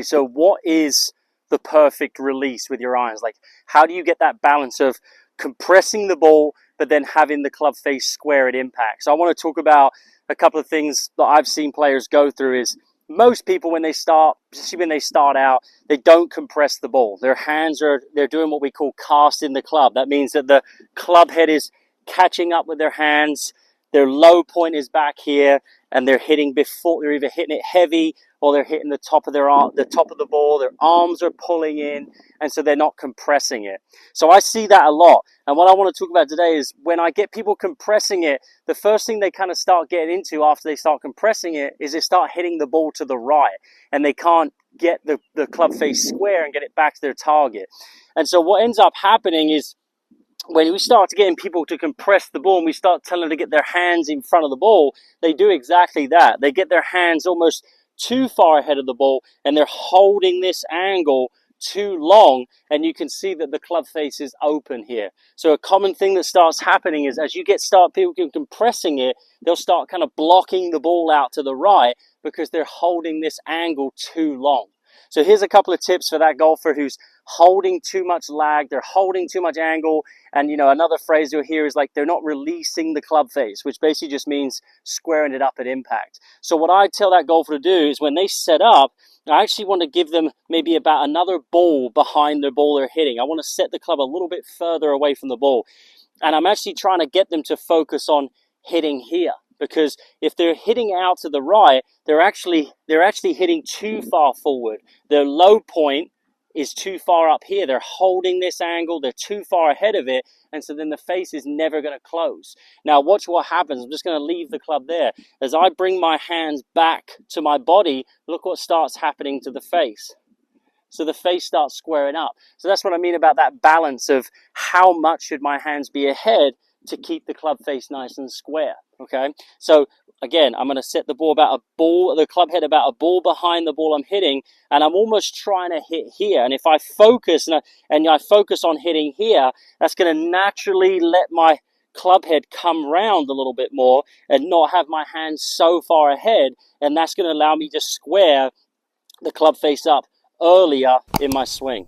So what is the perfect release with your irons? Like, how do you get that balance of compressing the ball, but then having the club face square at impact? So I want to talk about a couple of things that I've seen players go through. Is most people, when they start, especially when they start out, they don't compress the ball. Their hands they're doing what we call casting the club. That means that the club head is catching up with their hands. Their low point is back here, and they're either hitting it heavy, or they're hitting the top of the top of the ball. Their arms are pulling in, and so they're not compressing it. So I see that a lot. And what I want to talk about today is when I get people compressing it, the first thing they kind of start getting into after they start compressing it is they start hitting the ball to the right, and they can't get the club face square and get it back to their target. And so what ends up happening is, when we start getting people to compress the ball and we start telling them to get their hands in front of the ball, they do exactly that. They get their hands almost too far ahead of the ball, and they're holding this angle too long, and you can see that the club face is open here. So a common thing that starts happening is, as you people compressing it, they'll start kind of blocking the ball out to the right because they're holding this angle too long. So here's a couple of tips for that golfer who's holding too much lag, they're holding too much angle, and another phrase you'll hear is like they're not releasing the club face, which basically just means squaring it up at impact. So what I tell that golfer to do is, when they set up, I actually want to give them maybe about another ball behind the ball they're hitting. I want to set the club a little bit further away from the ball, and I'm actually trying to get them to focus on hitting here. Because if they're hitting out to the right, they're actually hitting too far forward. Their low point is too far up here. They're holding this angle. They're too far ahead of it. And so then the face is never going to close. Now watch what happens. I'm just going to leave the club there. As I bring my hands back to my body, look what starts happening to the face. So the face starts squaring up. So that's what I mean about that balance of how much should my hands be ahead to keep the club face nice and square. Okay, so again, I'm going to set the club head about a ball behind the ball I'm hitting, and I'm almost trying to hit here. And if I focus and I focus on hitting here, that's going to naturally let my club head come round a little bit more and not have my hands so far ahead, and that's going to allow me to square the club face up earlier in my swing.